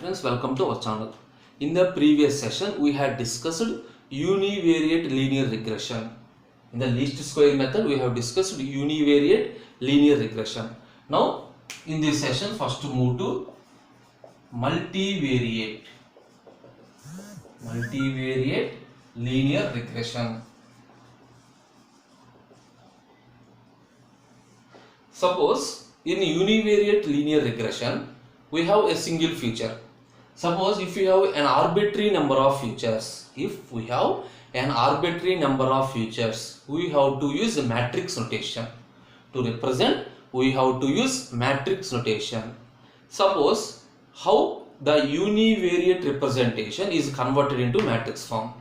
friends, welcome to our channel. In the previous session, we had discussed univariate linear regression. In the least square method, we have discussed univariate linear regression. Now, in this session, first to move to multivariate linear regression. Suppose in univariate linear regression, we have a single feature. Suppose if we have an arbitrary number of features, we have to use a matrix notation. To represent, we have to use matrix notation. Suppose how the univariate representation is converted into matrix form.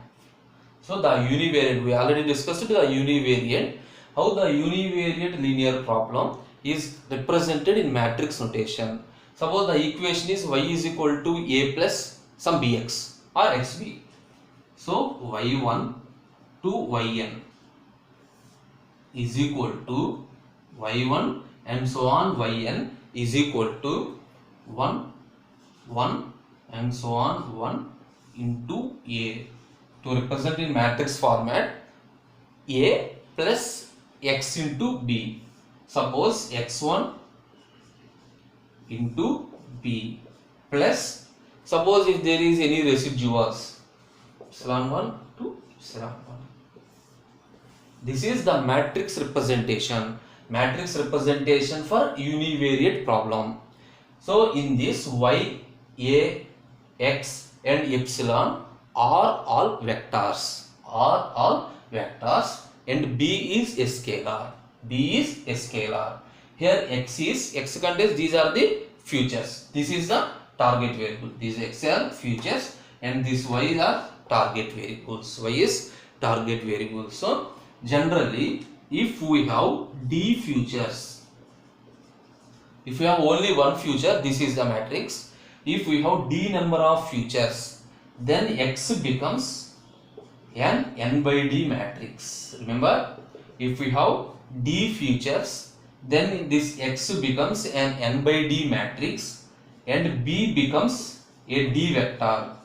So the univariate, we already discussed the univariate, how the univariate linear problem is represented in matrix notation. Suppose the equation is y is equal to a plus some bx or xb. So y1 to yn is equal to y1 and so on yn is equal to 1 and so on 1 into a. To represent in matrix format, a plus x into b. Suppose x1 into b plus, suppose if there is any residuals, epsilon 1 to epsilon 1. This is the matrix representation for univariate problem. So in this y, a, x and epsilon are all vectors, and b is a scalar. Here x contains, these are the futures. This is the target variable. These x are futures and this y are target variables. Y is target variable. So generally, if we have d futures, if we have only one future, this is the matrix. If we have d number of futures, then x becomes an n by d matrix. Remember, if we have d futures, then this x becomes an n by d matrix and b becomes a d vector.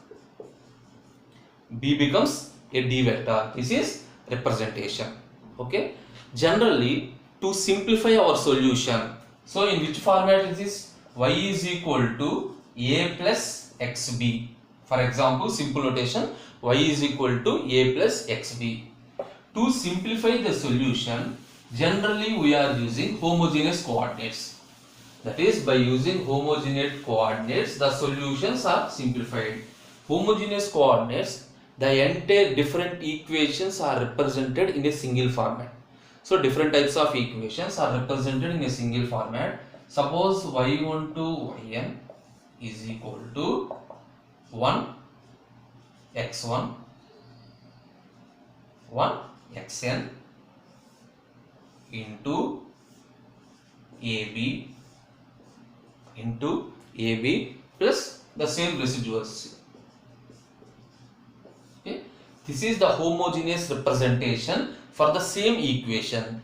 This is representation. Okay. Generally, to simplify our solution, so in which format is this? Y is equal to a plus xb. For example, simple notation, y is equal to a plus xb. To simplify the solution, generally we are using homogeneous coordinates. That is, by using homogeneous coordinates, the solutions are simplified. Homogeneous coordinates, the entire different equations are represented in a single format. So different types of equations are represented in a single format. Suppose y1 to yn is equal to 1 x1 1 xn into AB plus the same residuals. Okay. This is the homogeneous representation for the same equation.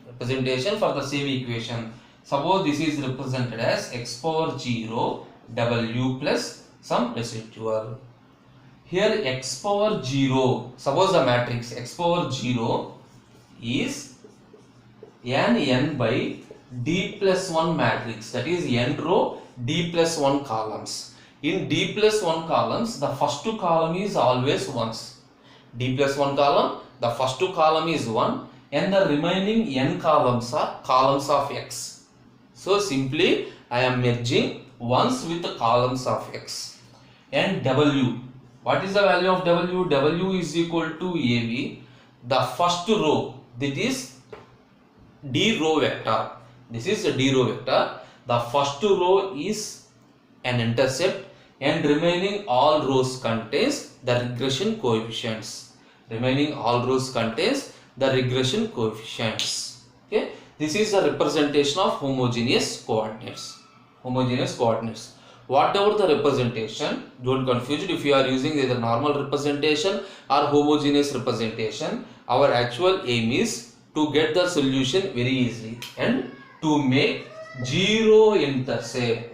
Suppose this is represented as x power 0 w plus some residual. Here x power 0, suppose the matrix x power 0 is an n by d plus 1 matrix, that is n row d plus 1 columns. In d plus 1 columns, the first two column is always ones. D plus 1 column, the first two column is 1 and the remaining n columns are columns of x. So simply I am merging ones with the columns of x. And w, what is the value of w? W is equal to AB, the first row, that is d row vector. This is a d row vector. The first row is an intercept and remaining all rows contains the regression coefficients. Okay. This is the representation of homogeneous coordinates. Whatever the representation, don't confuse it if you are using either normal representation or homogeneous representation. Our actual aim is to get the solution very easily and to make zero intercept.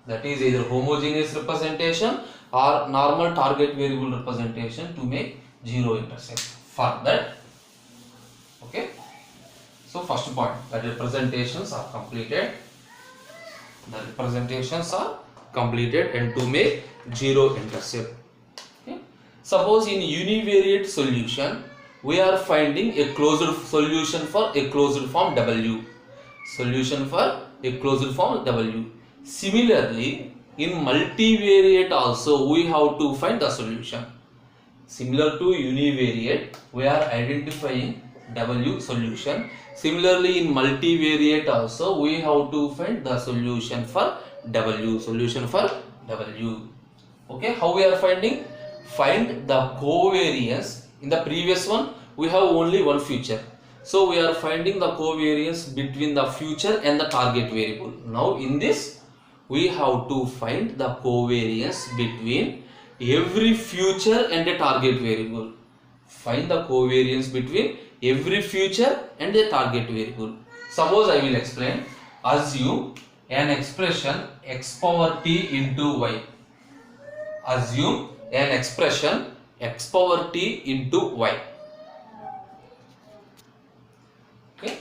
that is either homogeneous representation or normal target variable representation to make zero intercept. For that, okay, so first point, the representations are completed. The representations are completed and to make zero intercept. Okay. Suppose in univariate solution we are finding a closed solution for a closed form W. Solution for a closed form W. Similarly, in multivariate also we have to find the solution. Similar to univariate, we are identifying W solution. Similarly, in multivariate also we have to find the solution for W. Solution for W. Okay, how we are finding? Find the covariance. In the previous one, we have only one feature. So we are finding the covariance between the feature and the target variable. Now in this, we have to find the covariance between every feature and a target variable. Find the covariance between every feature and a target variable. Suppose I will explain. Assume an expression x power t into y. Assume an expression x power t into y. Okay,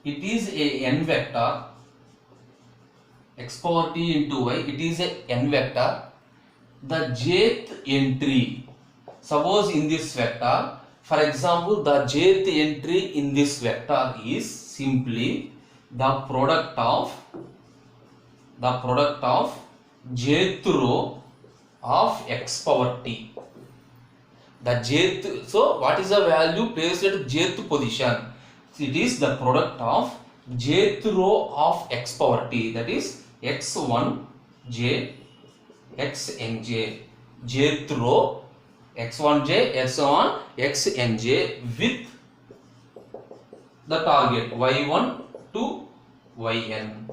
it is a n vector. X power t into y. It is a n vector. The jth entry. Suppose in this vector, for example, the jth entry in this vector is simply the product of jth row of x power t. The jth, so what is the value placed at jth position? It is the product of jth row of x power t, that is x1j xnj, jth row x1j x1 xnj with the target y1 to yn.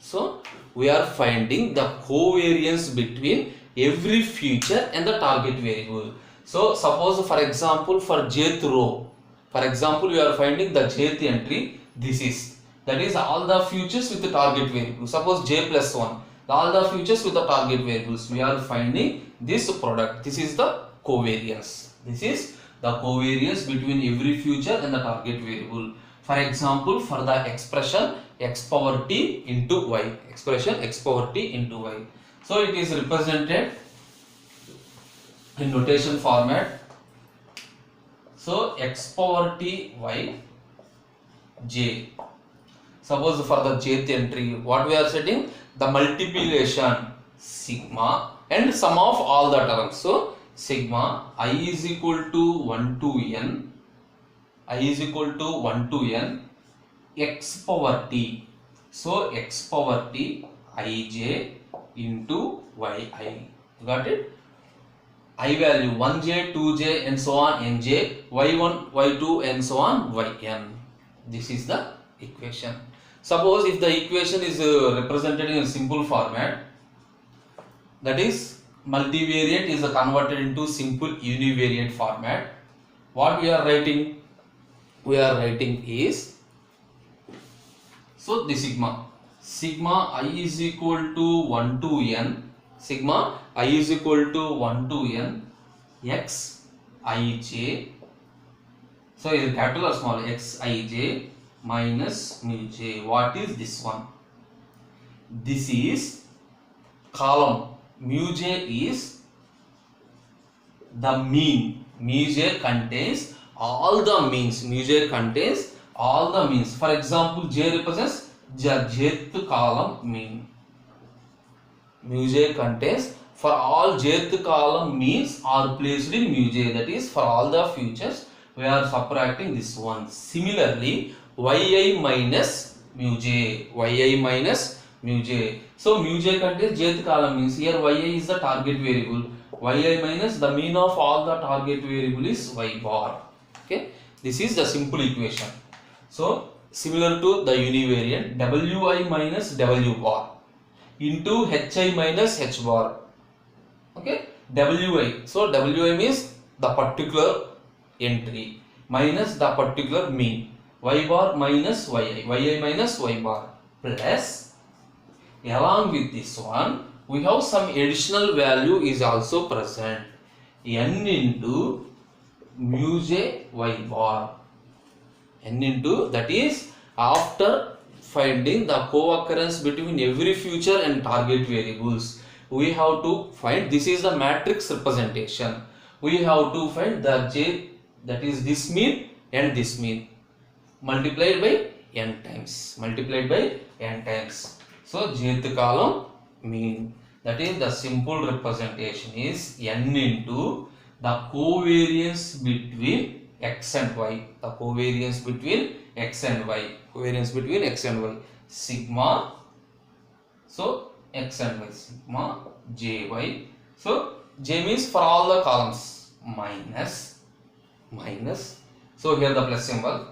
So we are finding the covariance between every feature and the target variable. So suppose for example for jth row, for example we are finding the jth entry, this is, that is all the features with the target variable. Suppose j plus 1, all the features with the target variables, we are finding this product. This is the covariance. This is the covariance between every feature and the target variable. For example, for the expression x power t into y, expression x power t into y. So it is represented in notation format. So x power t y j. Suppose for the jth entry, what we are setting? The multiplication sigma and sum of all the terms. So sigma I is equal to 1 to n, I is equal to 1 to n x power t. So x power t ij into yi. Got it? I value 1j, 2j and so on nj, y1, y2 and so on yn. This is the equation. Suppose if the equation is represented in a simple format, that is multivariate is converted into simple univariate format. What we are writing? We are writing is, so the sigma I is equal to 1 to n, sigma I is equal to 1 to n x ij. So is it capital or small? X ij minus mu j. What is this one? This is column. Mu j is the mean. Mu j contains all the means. Mu j contains all the means. For example, j represents the jth column mean. Mu j contains for all jth column means are placed in mu j. That is for all the features we are subtracting this one. Similarly, yi minus mu j, yi minus mu j. So mu j contains jth column means here yi is the target variable, yi minus the mean of all the target variable is y bar. Okay, this is the simple equation. So similar to the univariate, wi minus w bar into hi minus h bar. Okay, wi, so wi means the particular entry minus the particular mean, y bar minus yi minus y bar plus Along with this one, we have some additional value is also present. N into mu j y bar. N into, that is after finding the co-occurrence between every future and target variables, we have to find, this is the matrix representation. We have to find the j, that is this mean and this mean, multiplied by n times, So jth column mean, that is the simple representation is n into the covariance between x and y, sigma, so x and y, sigma jy. So j means for all the columns, minus, so here the plus symbol,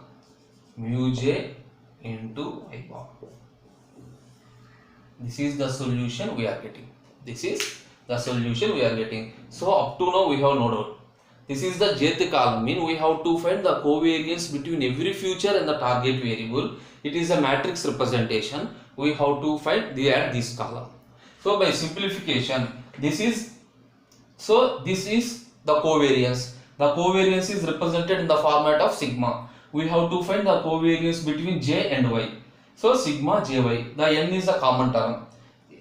mu j into y bar. This is the solution we are getting. So up to now we have no doubt. This is the jth column, mean we have to find the covariance between every future and the target variable. It is a matrix representation. We have to find this column. So by simplification, this is the covariance. The covariance is represented in the format of sigma. We have to find the covariance between j and y. So sigma jy, the n is a common term,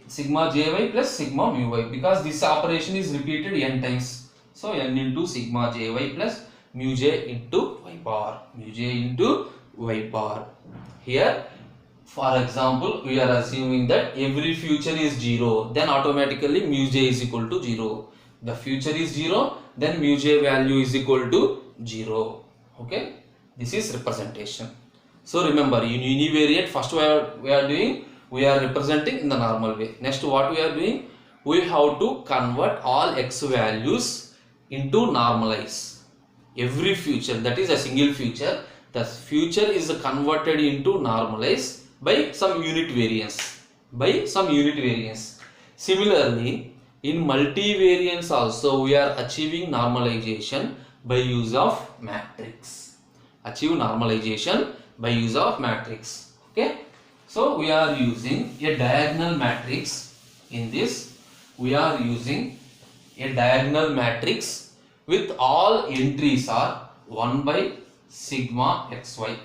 sigma jy plus sigma mu y, because this operation is repeated n times. So n into sigma jy plus mu j into y bar, Here, for example, we are assuming that every future is 0, then automatically mu j is equal to 0. The future is 0, then mu j value is equal to 0. Okay, this is representation. So remember, in univariate, first we are representing in the normal way. Next, what we are doing? We have to convert all x values into normalize. Every future, that is a single future, the future is converted into normalize by some unit variance. Similarly, in multivariance also we are achieving normalization by use of matrix. Okay, so we are using a diagonal matrix. In this, we are using a diagonal matrix with all entries are 1 by sigma xy.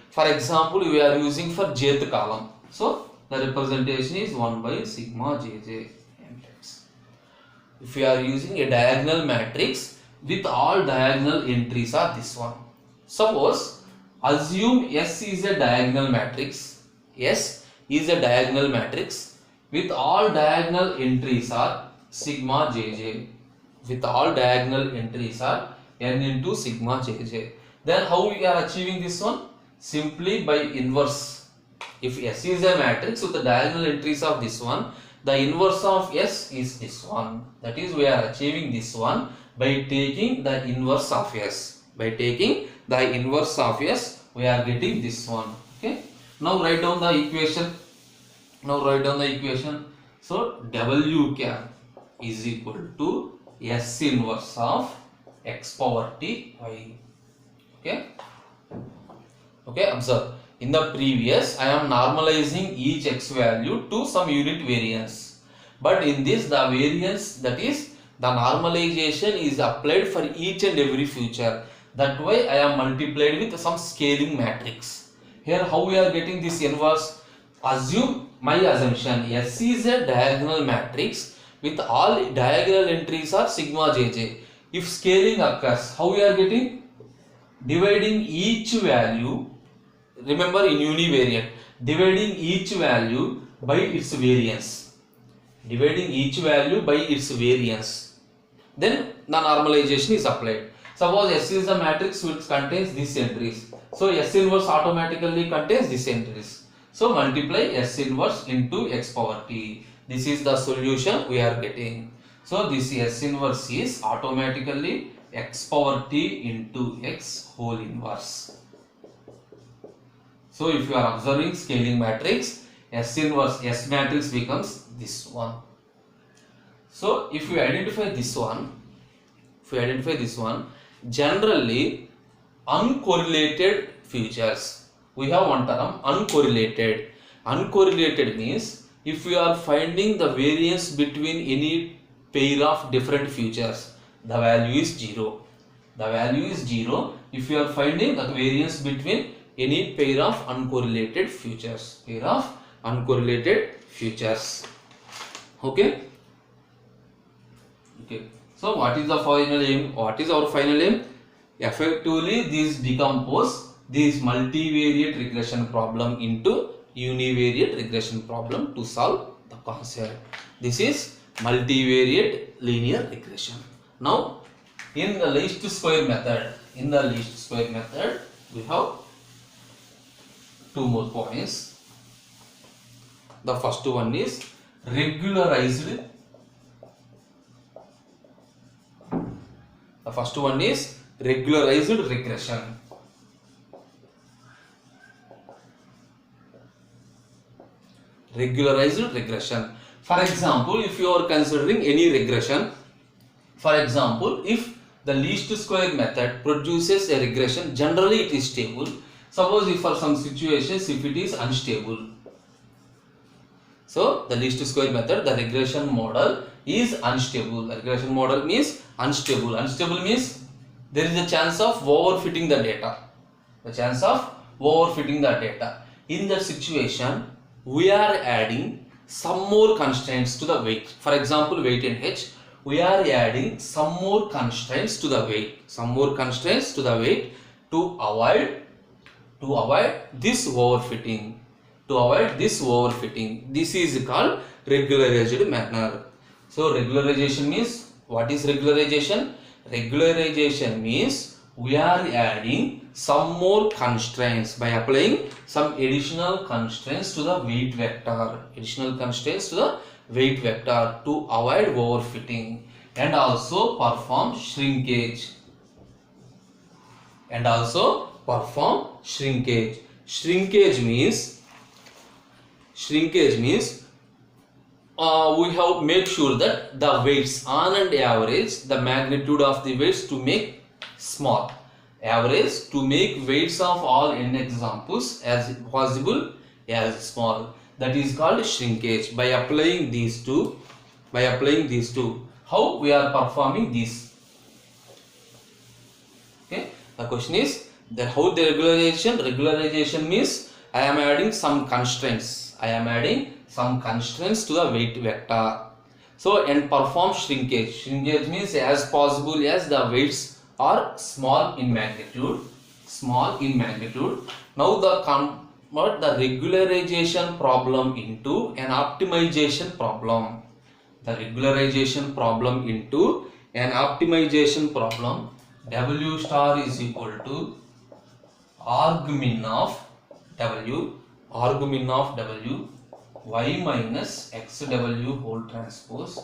For example, we are using for jth column, so the representation is 1 by sigma jj. If we are using a diagonal matrix with all diagonal entries are this one. Suppose, assume S is a diagonal matrix. With all diagonal entries are sigma jj. N into sigma jj. Then how we are achieving this one? Simply by inverse. If S is a matrix with the diagonal entries of this one, the inverse of S is this one. That is, we are achieving this one by taking the inverse of S. We are getting this one. Okay. Now write down the equation. So W cap is equal to S inverse of x power t y. Okay. Observe. In the previous, I am normalizing each x value to some unit variance. But in this, the variance, that is, the normalization is applied for each and every future. That way, I am multiplied with some scaling matrix. Here, how we are getting this inverse? Assume, my assumption, S is a diagonal matrix with all diagonal entries are sigma jj. If scaling occurs, how we are getting? Dividing each value. Remember, in univariate, dividing each value by its variance. Then the normalization is applied. Suppose S is a matrix which contains these entries. So S inverse automatically contains these entries. So multiply S inverse into x power t. This is the solution we are getting. So this S inverse is automatically x power t into x whole inverse. So if you are observing scaling matrix, S inverse S matrix becomes this one. So if we identify this one, generally uncorrelated features, we have one term uncorrelated. Uncorrelated means if we are finding the variance between any pair of different features, the value is 0. The value is 0 if you are finding the variance between any pair of uncorrelated features. Pair of uncorrelated features. Okay. Okay. So what is the final aim? What is our final aim? Effectively, these decompose this multivariate regression problem into univariate regression problem to solve the concept. This is multivariate linear regression. Now, in the least square method, we have two more points. The first one is regularized. The first one is regularized regression. Regularized regression. For example, if you are considering any regression, for example, if the least square method produces a regression, generally it is stable. Suppose if for some situations if it is unstable. So the least square method, the regression model is unstable. The regression model means unstable. Unstable means there is a chance of overfitting the data. The chance of overfitting the data. In that situation, we are adding some more constraints to the weight. For example, weight in H. We are adding some more constraints to the weight. Some more constraints to the weight to avoid this overfitting. To avoid this overfitting. This is called regularized manner. So regularization means, what is regularization? Regularization means we are adding some more constraints by applying some additional constraints to the weight vector. Additional constraints to the weight vector to avoid overfitting and also perform shrinkage. Shrinkage means we have made sure that the weights on and average the magnitude of the weights to make small. Average to make weights of all n examples as possible as small. That is called shrinkage. By applying these two, how we are performing this? Okay. The question is that how the regularization means I am adding some constraints. To the weight vector. So and perform shrinkage. Shrinkage means as possible as the weights are small in magnitude. Now convert the regularization problem into an optimization problem. W star is equal to argmin of W y minus xw whole transpose.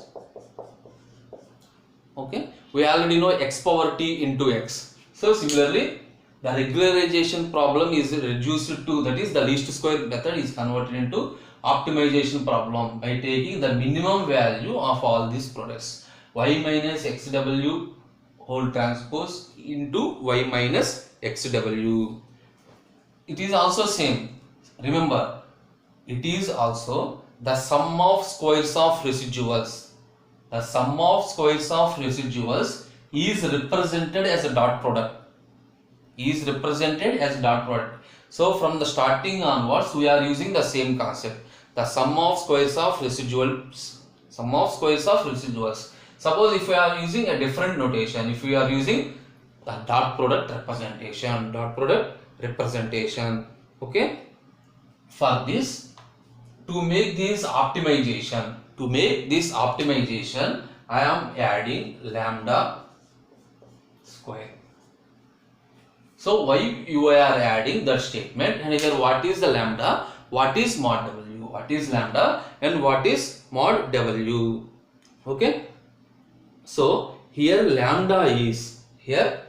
Okay, we already know x power t into x. So similarly, the regularization problem is reduced to, that is the least square method is converted into optimization problem by taking the minimum value of all these products, y minus xw whole transpose into y minus xw. It is also same. Remember, it is also the sum of squares of residuals. The sum of squares of residuals is represented as a dot product. So from the starting onwards, we are using the same concept. The sum of squares of residuals. Suppose if we are using a different notation, if we are using the dot product representation. Okay. For this, to make this optimization, I am adding lambda square. So why you are adding that statement, and here what is the lambda, what is mod w, what is lambda and what is mod w. Okay. So here lambda is a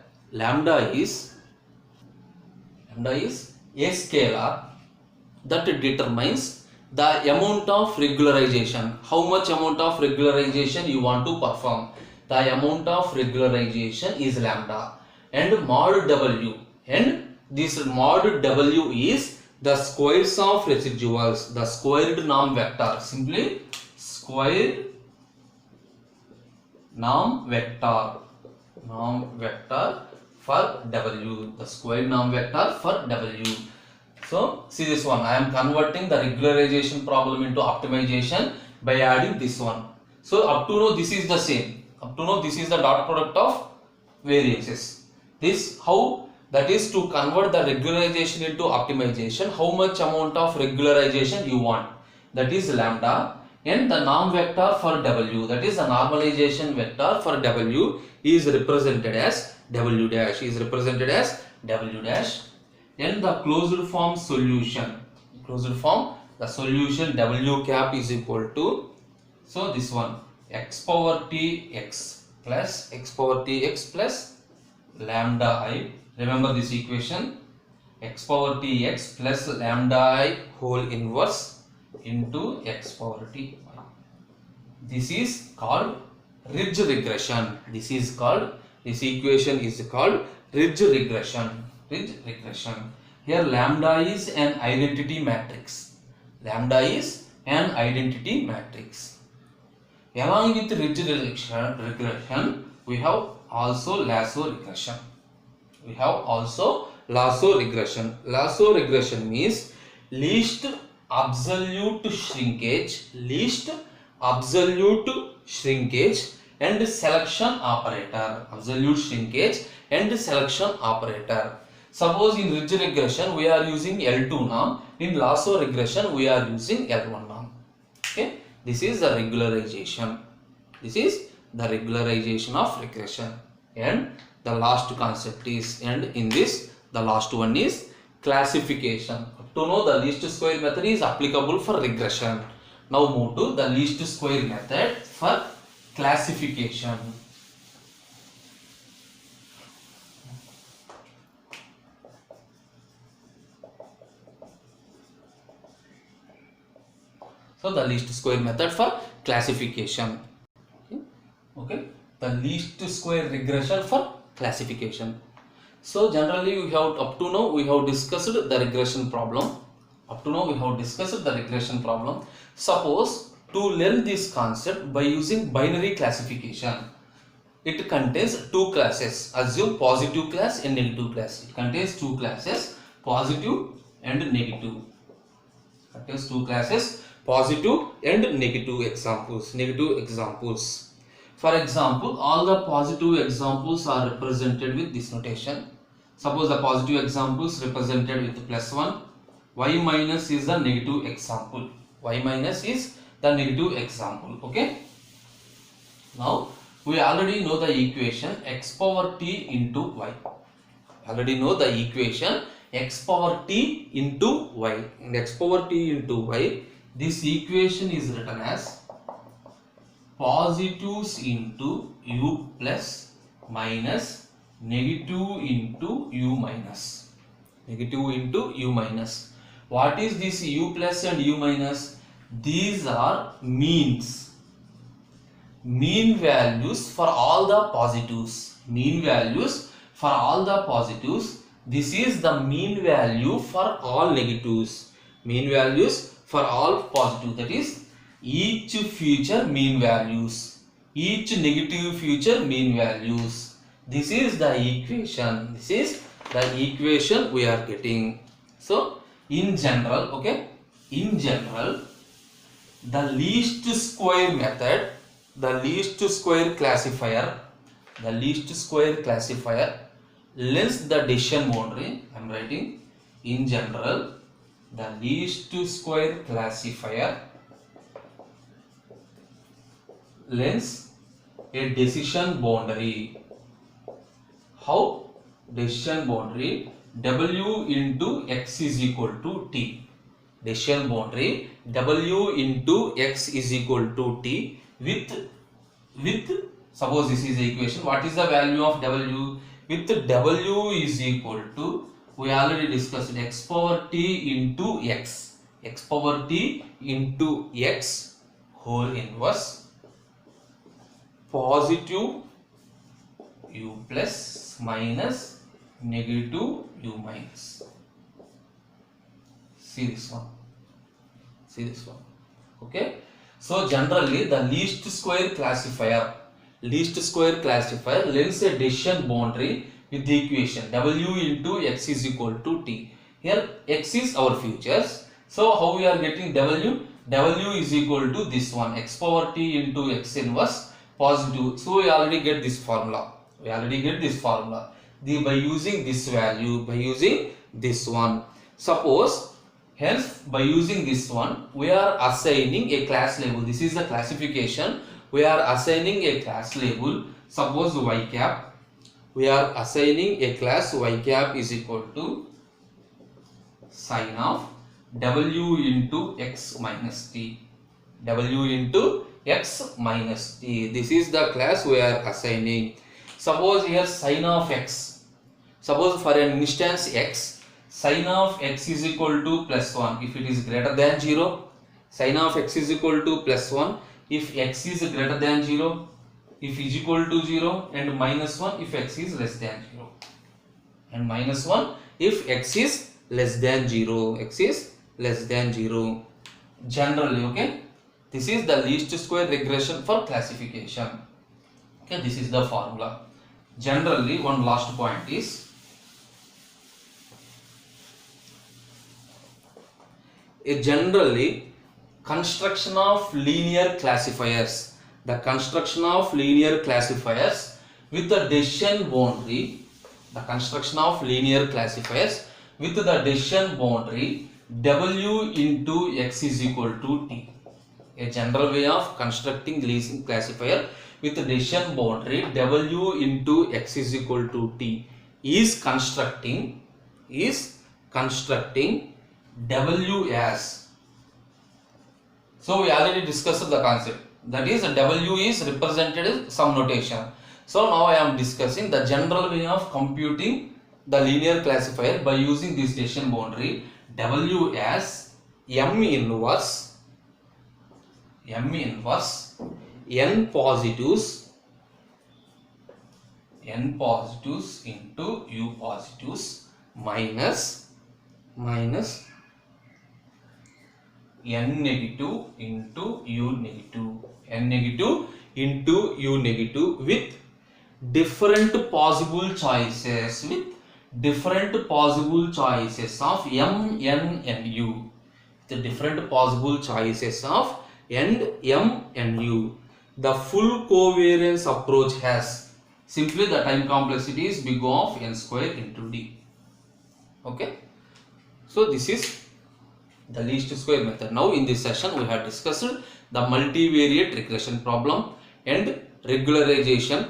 scalar that determines the amount of regularization, how much amount of regularization you want to perform. The amount of regularization is lambda, and mod w this mod W is the squares of residuals, the squared norm vector, simply squared norm vector for W, the squared norm vector for W. So see this one, I am converting the regularization problem into optimization by adding this one. So up to now this is the same, up to now this is the dot product of variances. This how, that is to convert the regularization into optimization, how much amount of regularization you want, that is lambda, and the norm vector for W, that is the normalization vector for W is represented as W dash, and the closed form solution, the solution W cap is equal to, so this one, x power t x plus lambda I, remember this equation, x power t x plus lambda I whole inverse into x power t. This is called ridge regression. This equation is called ridge regression. Here lambda is an identity matrix. Along with ridge regression, we have also lasso regression. Lasso regression means least absolute shrinkage and selection operator. Suppose in ridge regression we are using L2 norm, in lasso regression we are using L1 norm. Okay, this is the regularization. Of regression. And the last concept is, and in this the last one is classification. To know the least square method is applicable for regression. Now move to the least square method for classification. So the least square method for classification. Okay, the least square regression for classification. So generally we have, up to now we have discussed the regression problem. Suppose to learn this concept by using binary classification. It contains two classes. Assume positive class and negative class. It contains two classes, positive and negative. Positive and negative examples. For example, all the positive examples are represented with this notation. Suppose the positive examples represented with +1. Y minus is the negative example. Okay. Now we already know the equation x power t into y. X power t into y. In x power t into y, this equation is written as positives into u plus minus negative into u minus. What is this u plus and u minus? These are mean values for all the positives. This is the mean value for all negatives. Mean values for all positive, that is each future mean values, each negative future mean values. This is the equation. We are getting. So in general, the least square method, the least square classifier lends the decision boundary. I am writing in general, the least square classifier lends a decision boundary. How? Decision boundary W into X is equal to T. Decision boundary W into X is equal to T with suppose this is the equation. What is the value of W? With W is equal to, we already discussed, x power t into x. X power t into x whole inverse positive u plus minus negative u minus. See this one. See this one. Okay. So generally the least square classifier lends a decision boundary with the equation w into x is equal to t. Here x is our futures. So how we are getting w? W is equal to this one, x power t into x inverse positive. So we already get this formula. By using this value, by using this one. Suppose, hence by using this one, we are assigning a class label. This is the classification. We are assigning a class label. Suppose y cap. We are assigning a class y cap is equal to sine of w into x minus t. W into x minus t. This is the class we are assigning. Suppose here sine of x. Suppose for an instance x, sine of x is equal to plus 1 if it is greater than 0. Sine of x is equal to plus 1 if x is greater than 0, if is equal to 0, and minus 1 if x is less than 0. And minus 1 if x is less than 0. X is less than 0. Generally, okay. This is the least square regression for classification. Okay, this is the formula. Generally, one last point is generally construction of linear classifiers. The construction of linear classifiers with the decision boundary. The construction of linear classifiers with the decision boundary w into x is equal to t. A general way of constructing linear classifier with the decision boundary w into x is equal to t is constructing w as. So we already discussed the concept, that is w is represented as some notation. So now I am discussing the general way of computing the linear classifier by using this decision boundary w as m inverse n positives into u positives minus n negative into u negative with different possible choices of m, n and u. The different possible choices of n, m and u. The full covariance approach has simply the time complexity is big O of n square into d. Okay. So this is the least square method. Now in this session we have discussed the multivariate regression problem and regularization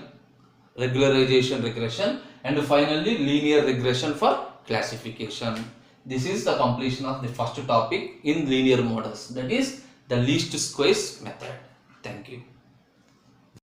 regression, and finally linear regression for classification. This is the completion of the first topic in linear models, that is the least squares method. Thank you.